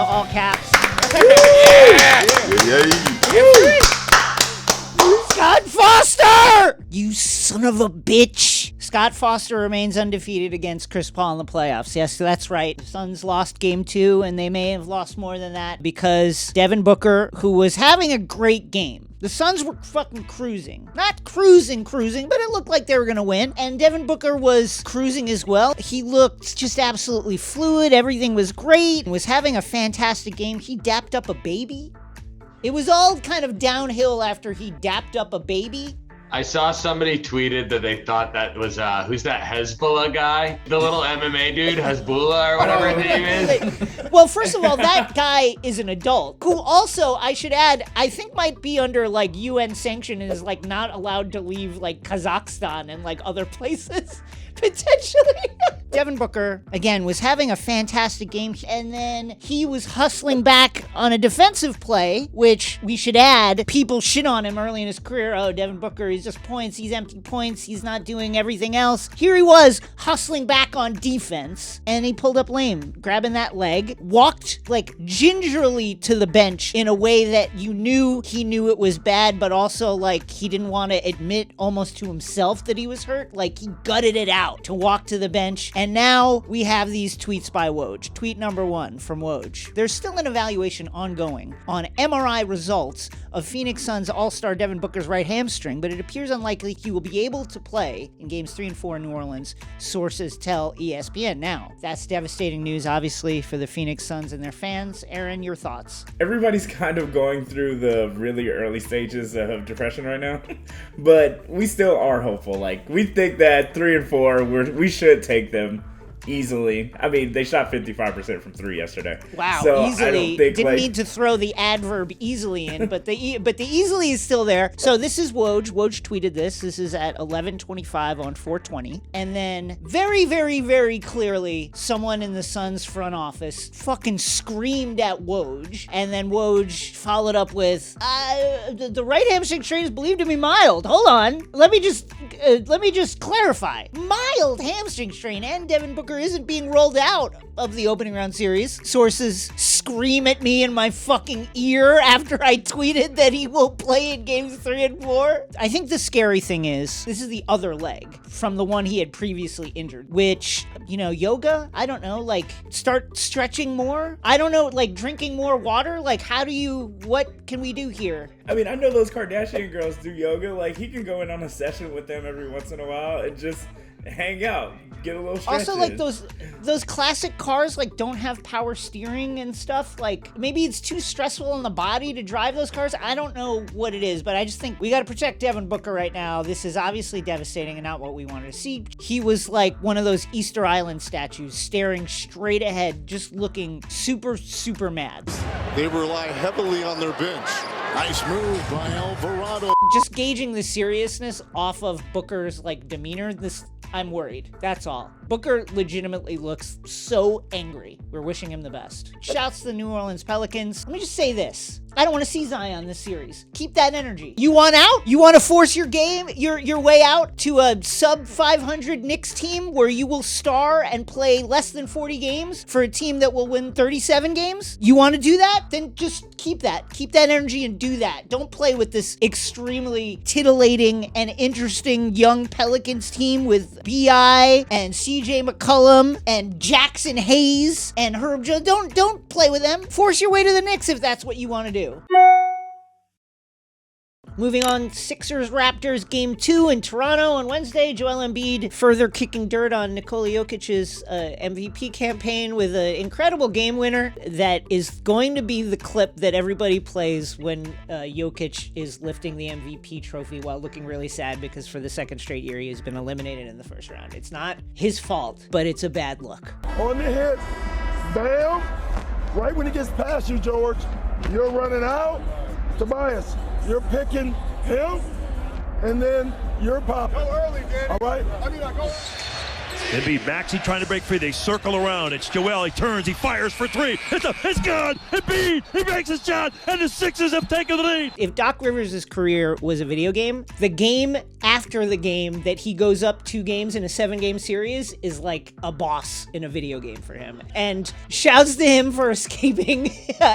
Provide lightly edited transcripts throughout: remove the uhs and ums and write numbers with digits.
all caps. Scott Foster! You son of a bitch! Scott Foster remains undefeated against Chris Paul in the playoffs. Yes, that's right. The Suns lost game 2, and they may have lost more than that because Devin Booker, who was having a great game. The Suns were fucking cruising. Not cruising, but it looked like they were going to win. And Devin Booker was cruising as well. He looked just absolutely fluid. Everything was great. Was having a fantastic game. He dapped up a baby. It was all kind of downhill after he dapped up a baby. I saw somebody tweeted that they thought that was, who's that Hezbollah guy? The little MMA dude, Hezbollah or whatever his name is. Well, first of all, that guy is an adult who also, I should add, I think might be under like UN sanction and is like not allowed to leave like Kazakhstan and like other places. Potentially. Devin Booker, again, was having a fantastic game, and then he was hustling back on a defensive play, which we should add, people shit on him early in his career. Oh, Devin Booker, he's just points, he's empty points, he's not doing everything else. Here he was, hustling back on defense, and he pulled up lame, grabbing that leg, walked like gingerly to the bench in a way that you knew he knew it was bad, but also like he didn't want to admit almost to himself that he was hurt. Like he gutted it out to walk to the bench. And now we have these tweets by Woj. Tweet number 1 from Woj. There's still an evaluation ongoing on MRI results of Phoenix Suns All-Star Devin Booker's right hamstring, but it appears unlikely he will be able to play in games 3 and 4 in New Orleans, sources tell ESPN. Now, that's devastating news, obviously, for the Phoenix Suns and their fans. Aaron, your thoughts? Everybody's kind of going through the really early stages of depression right now, but we still are hopeful. Like, we think that 3 and 4, we should take them easily. I mean, they shot 55% from 3 yesterday. Wow, so easily. I don't think, didn't need to throw the adverb easily in, but the easily is still there. So this is Woj. Woj tweeted this. This is at 11:25 on 420. And then very, very, very clearly, someone in the Suns front office fucking screamed at Woj. And then Woj followed up with, the right hamstring strain is believed to be mild. Hold on. Let me just clarify. Mild hamstring strain, and Devin Booker isn't being rolled out of the opening round series. Sources scream at me in my fucking ear after I tweeted that he will play in games 3 and 4. I think the scary thing is, this is the other leg from the one he had previously injured, which, you know, yoga, I don't know, like start stretching more. I don't know, like drinking more water. Like what can we do here? I mean, I know those Kardashian girls do yoga. Like, he can go in on a session with them every once in a while and just hang out, get a little stretch. Also, like those classic cars like don't have power steering and stuff. Like maybe it's too stressful on the body to drive those cars. I don't know what it is, but I just think we got to protect Devin Booker right now. This is obviously devastating and not what we wanted to see. He was like one of those Easter Island statues, staring straight ahead, just looking super, super mad. They rely heavily on their bench. Nice move by Alvarado. Just gauging the seriousness off of Booker's like demeanor, I'm worried. That's all. Booker legitimately looks so angry. We're wishing him the best. Shouts to the New Orleans Pelicans. Let me just say this. I don't want to see Zion this series. Keep that energy. You want out? You want to force your way out to a sub 500 Knicks team where you will star and play less than 40 games for a team that will win 37 games? You want to do that? Then just keep that. Keep that energy and do that. Don't play with this extremely titillating and interesting young Pelicans team with B.I. and CJ McCollum and Jackson Hayes and Herb Jones. Don't play with them. Force your way to the Knicks if that's what you want to do. Moving on, Sixers-Raptors Game 2 in Toronto on Wednesday. Joel Embiid further kicking dirt on Nikola Jokic's MVP campaign with an incredible game winner that is going to be the clip that everybody plays when Jokic is lifting the MVP trophy while looking really sad because for the second straight year he has been eliminated in the first round. It's not his fault, but it's a bad look. On the hit, bam! Right when he gets past you, George, you're running out. Tobias, you're picking him, and then you're popping. Go early, Danny. All right? I mean, I go. Embiid, Maxey trying to break free. They circle around. It's Joel. He turns. He fires for three. It's good. Embiid. He makes his shot, and the Sixers have taken the lead. If Doc Rivers' career was a video game, the game after the game that he goes up 2 games in a 7-game series is like a boss in a video game for him. And shouts to him for escaping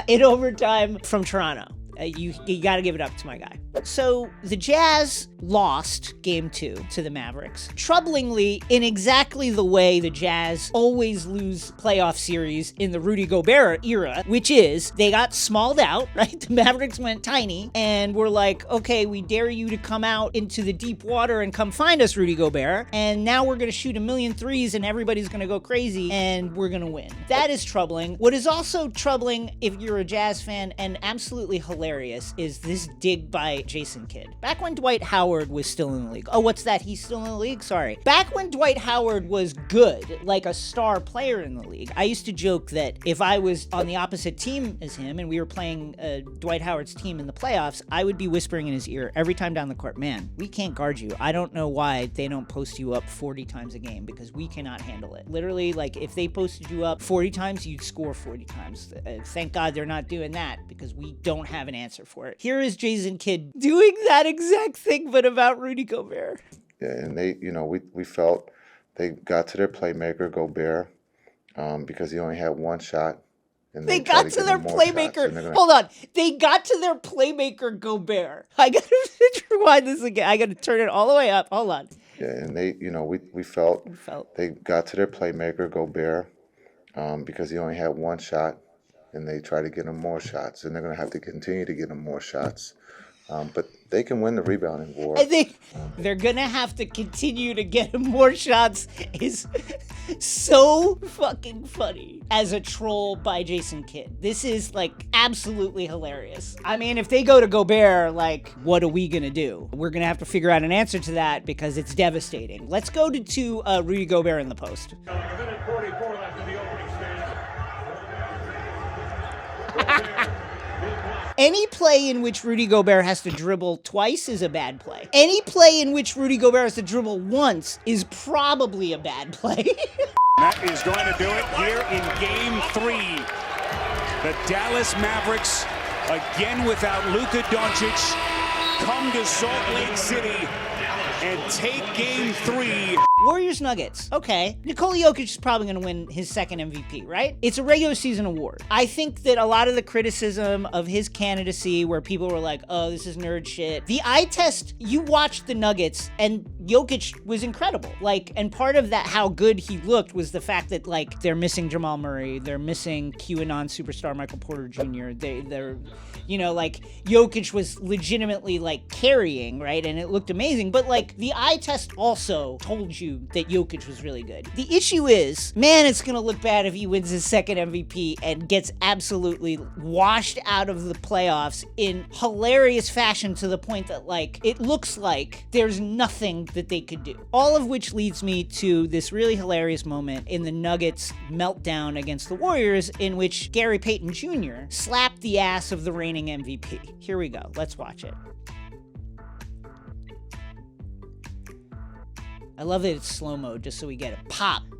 in overtime from Toronto. You got to give it up to my guy. So the Jazz lost game 2 to the Mavericks. Troublingly, in exactly the way the Jazz always lose playoff series in the Rudy Gobert era, which is they got smalled out, right? The Mavericks went tiny and were like, okay, we dare you to come out into the deep water and come find us, Rudy Gobert. And now we're going to shoot 1,000,000 threes and everybody's going to go crazy and we're going to win. That is troubling. What is also troubling if you're a Jazz fan and absolutely hilarious is this dig by Jason Kidd. Back when Dwight Howard was still in the league. Oh, what's that? He's still in the league? Sorry. Back when Dwight Howard was good, like a star player in the league, I used to joke that if I was on the opposite team as him and we were playing Dwight Howard's team in the playoffs, I would be whispering in his ear every time down the court, man, we can't guard you. I don't know why they don't post you up 40 times a game because we cannot handle it. Literally, like if they posted you up 40 times, you'd score 40 times. Thank God they're not doing that because we don't have an answer for it. Here is Jason Kidd doing that exact thing, but about Rudy Gobert. Yeah, and they, we felt they got to their playmaker, Gobert, because he only had one shot. And they got to their playmaker. Hold on. They got to their playmaker, Gobert. I got to rewind this again. I got to turn it all the way up. Hold on. Yeah, and they, we felt they got to their playmaker, Gobert, because he only had one shot. And they try to get him more shots, and they're going to have to continue to get him more shots. But they can win the rebounding war. I think they're going to have to continue to get him more shots is so fucking funny as a troll by Jason Kidd. This is, like, absolutely hilarious. I mean, if they go to Gobert, like, what are we going to do? We're going to have to figure out an answer to that because it's devastating. Let's go to Rudy Gobert in the post. Any play in which Rudy Gobert has to dribble twice is a bad play. Any play in which Rudy Gobert has to dribble once is probably a bad play. That is going to do it here in Game 3. The Dallas Mavericks, again without Luka Doncic, come to Salt Lake City and take Game 3. Warriors Nuggets. Okay. Nikola Jokic is probably going to win his second MVP, right? It's a regular season award. I think that a lot of the criticism of his candidacy where people were like, oh, this is nerd shit. The eye test, you watched the Nuggets and Jokic was incredible. Like, and part of that, how good he looked was the fact that like they're missing Jamal Murray. They're missing QAnon superstar Michael Porter Jr. They're, like Jokic was legitimately like carrying, right? And it looked amazing. But like the eye test also told you that Jokic was really good. The issue is, man, it's going to look bad if he wins his second MVP and gets absolutely washed out of the playoffs in hilarious fashion to the point that, like, it looks like there's nothing that they could do. All of which leads me to this really hilarious moment in the Nuggets meltdown against the Warriors in which Gary Payton Jr. slapped the ass of the reigning MVP. Here we go. Let's watch it. I love that it's slow-mo just so we get it.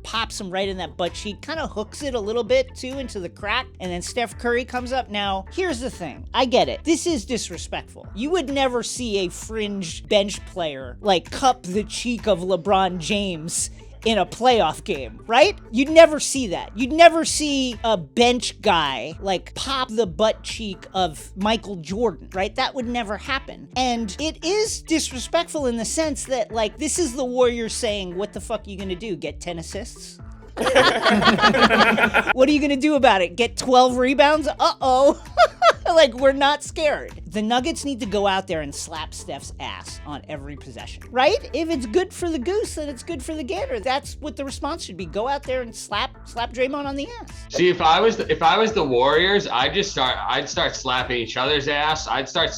Pops him right in that butt cheek, kind of hooks it a little bit too into the crack, and then Steph Curry comes up. Now, here's the thing. I get it. This is disrespectful. You would never see a fringe bench player like cup the cheek of LeBron James in a playoff game, right? You'd never see that. You'd never see a bench guy like pop the butt cheek of Michael Jordan, right? That would never happen. And it is disrespectful in the sense that like this is the Warriors saying, what the fuck are you gonna do? Get 10 assists? What are you gonna do about it? Get 12 rebounds? Uh-oh. Like, we're not scared. The Nuggets need to go out there and slap Steph's ass on every possession, right? If it's good for the goose, then it's good for the gander. That's what the response should be. Go out there and slap Draymond on the ass. See, if I was the Warriors, I'd start slapping each other's ass. I'd start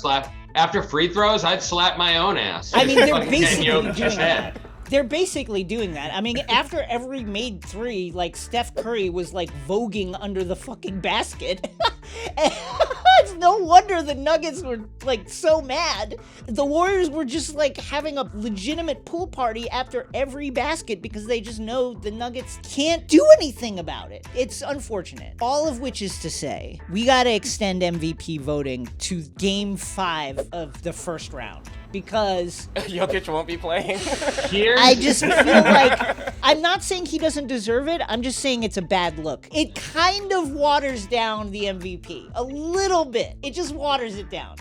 after free throws. I'd slap my own ass. I mean, they're basically doing that. They're basically doing that. I mean, after every made three, like, Steph Curry was, like, voguing under the fucking basket. It's no wonder the Nuggets were, like, so mad. The Warriors were just, like, having a legitimate pool party after every basket because they just know the Nuggets can't do anything about it. It's unfortunate. All of which is to say, we gotta extend MVP voting to Game 5 of the first round. Because Jokic won't be playing. I just feel like, I'm not saying he doesn't deserve it, I'm just saying it's a bad look. It kind of waters down the MVP. A little bit. It just waters it down.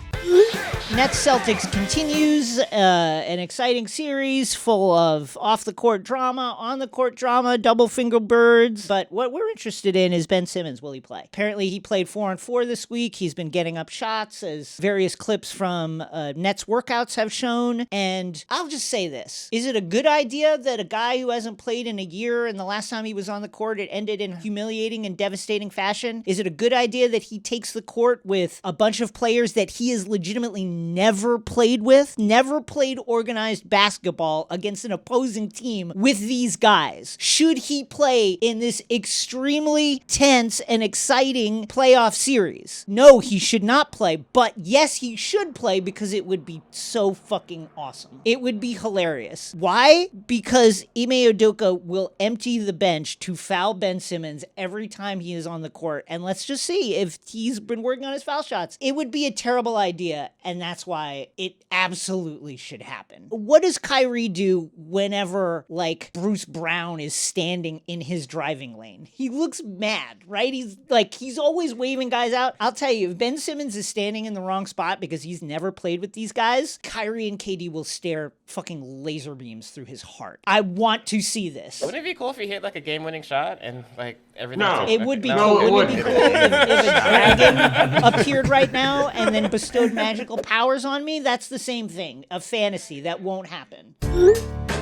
Nets Celtics continues, an exciting series full of off-the-court drama, on-the-court drama, double-finger birds. But what we're interested in is Ben Simmons. Will he play? Apparently he played 4-on-4 this week. He's been getting up shots, as various clips from Nets workouts have shown. And I'll just say this. Is it a good idea that a guy who hasn't played in a year and the last time he was on the court, it ended in humiliating and devastating fashion? Is it a good idea that he takes the court with a bunch of players that he is legitimately never played with, never played organized basketball against an opposing team with these guys? Should he play in this extremely tense and exciting playoff series? No, he should not play, but yes, he should play because it would be so fucking awesome. It would be hilarious. Why? Because Ime Udoka will empty the bench to foul Ben Simmons every time he is on the court, and let's just see if he's been working on his foul shots. It would be a terrible idea, and that's why it absolutely should happen. What does Kyrie do whenever, like, Bruce Brown is standing in his driving lane? He looks mad, right? He's always waving guys out. I'll tell you, if Ben Simmons is standing in the wrong spot because he's never played with these guys, Kyrie and KD will stare fucking laser beams through his heart. I want to see this. Wouldn't it be cool if he hit like a game-winning shot and like everything? No. It would be cool. No, it Wouldn't it be cool if a dragon appeared right now and then bestowed magical powers on me? That's the same thing. A fantasy. That won't happen.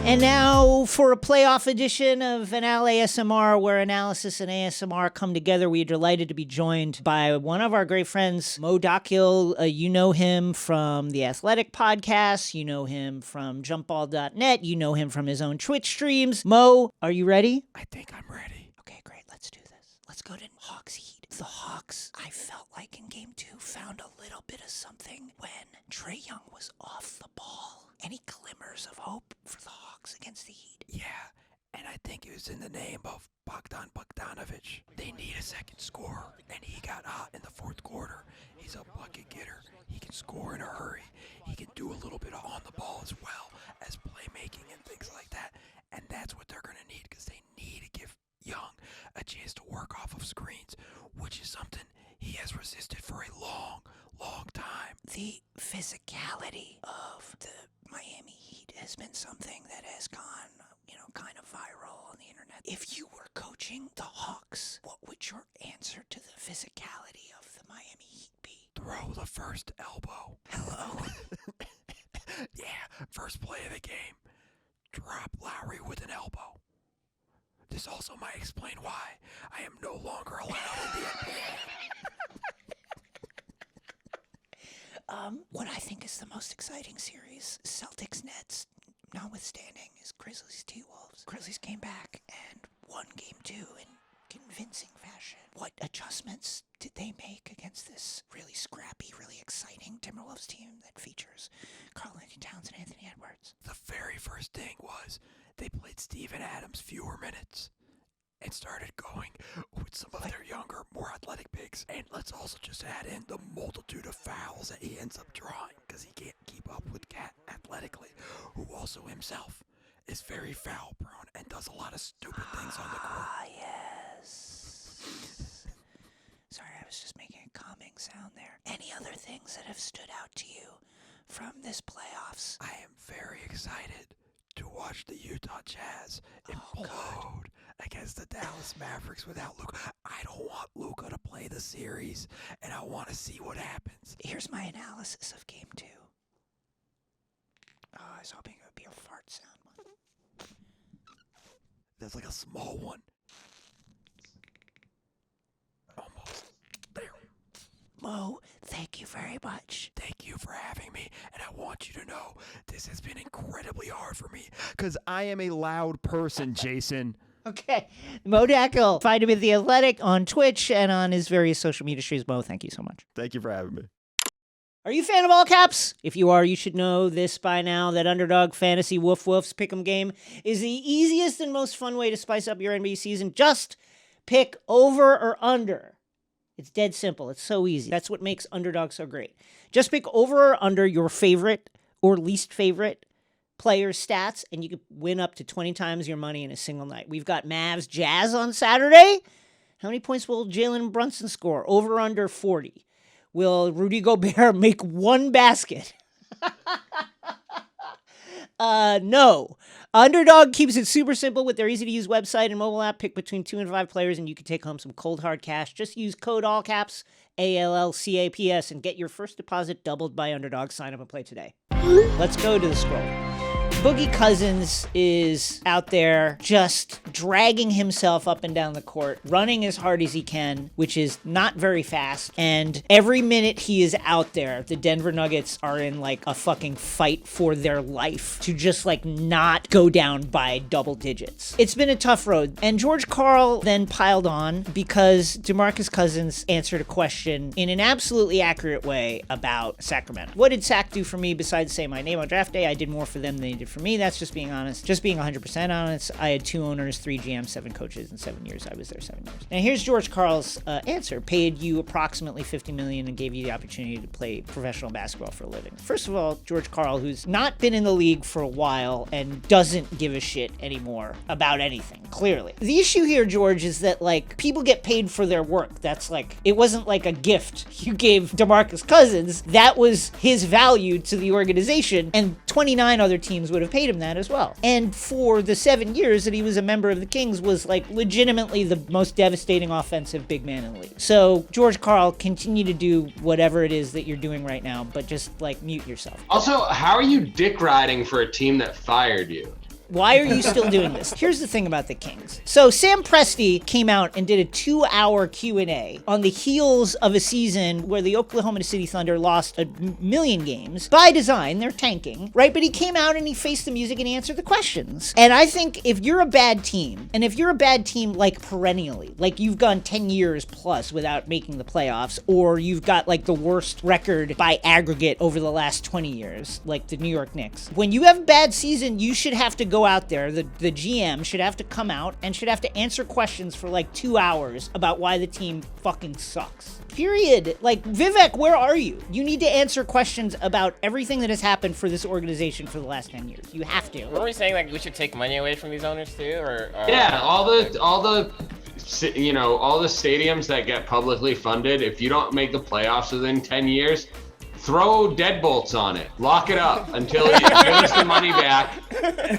And now for a playoff edition of Anal ASMR, where analysis and ASMR come together, we are delighted to be joined by one of our great friends, Mo Dakhil. You know him from the Athletic podcast. You know him from jumpball.net. You know him from his own Twitch streams. Mo, are you ready? I think I'm ready. Okay, great. Let's do this. Let's go to Hawks Heat. The Hawks, I felt like in Game 2, found a little bit of something when Trae Young was off the ball. Any glimmers of hope for the Hawks against the Heat? Yeah, and I think it was in the name of Bogdanovich. They need a second scorer, and he got hot in the fourth quarter. He's a bucket getter. He can score in a hurry. He can do a little bit of on the ball as well as playmaking and things like that. And that's what they're going to need, because they need to give Young a chance to work off of screens, which is something he has resisted for a long, long time. The physicality of the Miami Heat has been something that has gone, kind of viral on the internet. If you were coaching the Hawks, what would your answer to the physicality of the Miami Heat be? Throw the first elbow. Hello? Yeah, first play of the game. Drop Lowry with an elbow. This also might explain why I am no longer allowed in the NBA. What I think is the most exciting series, Celtics-Nets, notwithstanding, is Grizzlies-T-Wolves. Grizzlies came back and won Game 2 in convincing fashion. What adjustments did they make against this really scrappy, really exciting Timberwolves team that features Karl Towns and Anthony Edwards? The very first thing was they played Steven Adams fewer minutes and started going with some of their younger, more athletic bigs. And let's also just add in the multitude of fouls that he ends up drawing, because he can't keep up with Cat athletically, who also himself is very foul prone and does a lot of stupid things on the court. Ah, yes. Sorry, I was just making a calming sound there. Any other things that have stood out to you from this playoffs? I am very excited to watch the Utah Jazz implode against the Dallas Mavericks without Luka. I don't want Luka to play the series, and I want to see what happens. Here's my analysis of Game 2. Oh, I was hoping it would be a fart sound one. There's like a small one. Almost. There. Mo, thank you very much. Thank you for having me, and I want you to know this has been incredibly hard for me, because I am a loud person, Jason. Okay. Mo Dackel. Find him at The Athletic on Twitch and on his various social media streams. Mo, thank you so much. Thank you for having me. Are you a fan of all caps? If you are, you should know this by now, that Underdog Fantasy Woof Woof's Pick'em game is the easiest and most fun way to spice up your NBA season. Just pick over or under. It's dead simple. It's so easy. That's what makes Underdog so great. Just pick over or under your favorite or least favorite players' stats, and you can win up to 20 times your money in a single night. We've got Mavs Jazz on Saturday. How many points will Jalen Brunson score? Over under 40. Will Rudy Gobert make one basket? No. Underdog keeps it super simple with their easy-to-use website and mobile app. Pick between 2 and 5 players, and you can take home some cold, hard cash. Just use code ALLCAPS, ALLCAPS, and get your first deposit doubled by Underdog. Sign up and play today. Let's go to the scroll. Boogie Cousins is out there just dragging himself up and down the court, running as hard as he can, which is not very fast. And every minute he is out there, the Denver Nuggets are in like a fucking fight for their life to just like not go down by double digits. It's been a tough road. And George Karl then piled on because DeMarcus Cousins answered a question in an absolutely accurate way about Sacramento. What did Sac do for me besides say my name on draft day? I did more for them than he did for me. That's just being honest. Just being 100% honest. I had 2 owners, 3 GMs, 7 coaches in 7 years. I was there 7 years. Now here's George Karl's answer. Paid you approximately $50 million and gave you the opportunity to play professional basketball for a living. First of all, George Karl, who's not been in the league for a while and doesn't give a shit anymore about anything, clearly. The issue here, George, is that like people get paid for their work. That's like, it wasn't like a gift you gave DeMarcus Cousins. That was his value to the organization, and 29 other teams would have paid him that as well. And for the 7 years that he was a member of the Kings, was like legitimately the most devastating offensive big man in the league. So George Karl, continue to do whatever it is that you're doing right now, but just like mute yourself. Also, how are you dick riding for a team that fired you? Why are you still doing this? Here's the thing about the Kings. So Sam Presti came out and did a 2-hour Q&A on the heels of a season where the Oklahoma City Thunder lost 1,000,000 games. By design, they're tanking, right? But he came out and he faced the music and he answered the questions. And I think if you're a bad team, and if you're a bad team like perennially, like you've gone 10 years plus without making the playoffs, or you've got like the worst record by aggregate over the last 20 years, like the New York Knicks, when you have a bad season, you should have to go out there, the GM should have to come out and should have to answer questions for like 2 hours about why the team fucking sucks. Period. Like, Vivek, where are you? You need to answer questions about everything that has happened for this organization for the last 10 years. You have to. Weren't we saying like we should take money away from these owners too, or Yeah, all the stadiums that get publicly funded, if you don't make the playoffs within 10 years, throw deadbolts on it. Lock it up until you give us the money back,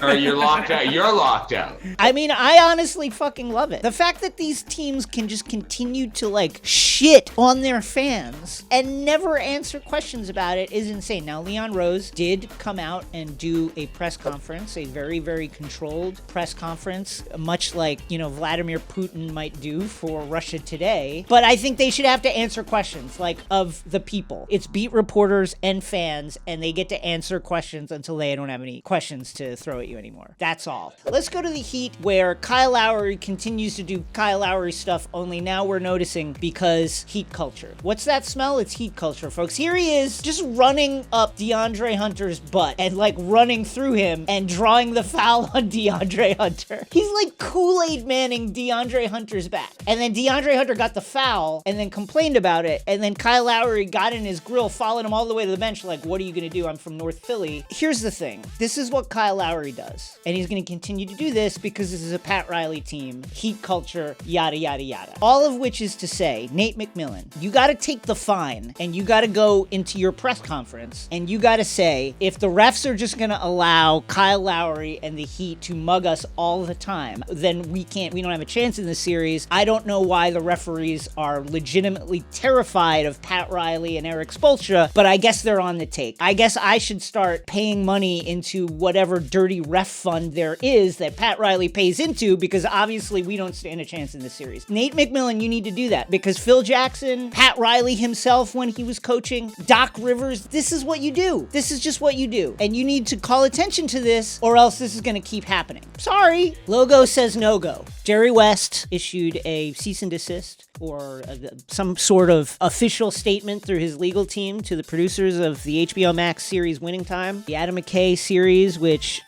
or you're locked out. You're locked out. I mean, I honestly fucking love it. The fact that these teams can just continue to like shit on their fans and never answer questions about it is insane. Now, Leon Rose did come out and do a press conference, a very, very controlled press conference, much like, you know, Vladimir Putin might do for Russia Today. But I think they should have to answer questions like of the people. It's beat reporters and fans, and they get to answer questions until they don't have any questions to throw at you anymore. That's all. Let's go to the Heat, where Kyle Lowry continues to do Kyle Lowry stuff, only now we're noticing because Heat culture. What's that smell? It's Heat culture, folks. Here he is, just running up DeAndre Hunter's butt and like running through him and drawing the foul on DeAndre Hunter. He's like Kool-Aid Manning DeAndre Hunter's back. And then DeAndre Hunter got the foul and then complained about it, and then Kyle Lowry got in his grill, followed him all the way to the bench like, what are you gonna do? I'm from North Philly. Here's the thing. This is what Kyle Lowry does. And he's gonna continue to do this because this is a Pat Riley team, Heat culture, yada, yada, yada. All of which is to say, Nate McMillan, you gotta take the fine and you gotta go into your press conference and you gotta say, if the refs are just gonna allow Kyle Lowry and the Heat to mug us all the time, then we don't have a chance in this series. I don't know why the referees are legitimately terrified of Pat Riley and Eric Spoelstra but I guess they're on the take. I guess I should start paying money into whatever dirty ref fund there is that Pat Riley pays into, because obviously we don't stand a chance in this series. Nate McMillan, you need to do that, because Phil Jackson, Pat Riley himself when he was coaching, Doc Rivers, this is what you do. This is just what you do. And you need to call attention to this, or else this is going to keep happening. Sorry. Logo says no go. Jerry West issued a cease and desist, or some sort of official statement through his legal team to the producers of the HBO Max series Winning Time, the Adam McKay series, which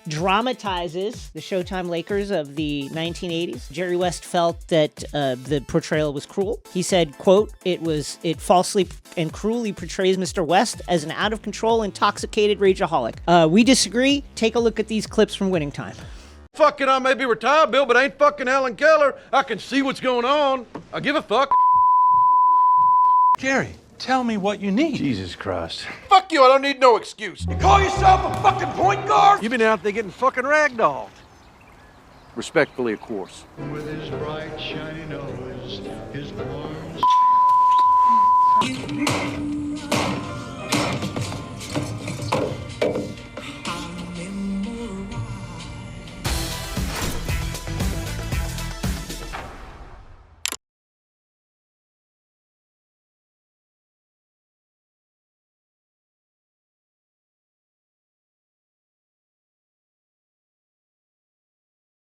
dramatizes the Showtime Lakers of the 1980s. Jerry West felt that the portrayal was cruel. He said, quote, it falsely and cruelly portrays Mr. West as an out-of-control, intoxicated rageaholic. We disagree. Take a look at these clips from Winning Time. Fucking, I may be retired, Bill, but I ain't fucking Helen Keller. I can see what's going on. I give a fuck. Jerry, tell me what you need. Jesus Christ. Fuck you, I don't need no excuse. You call yourself a fucking point guard? You've been out there getting fucking ragdolled. Respectfully, of course. With his bright, shiny nose, his arms.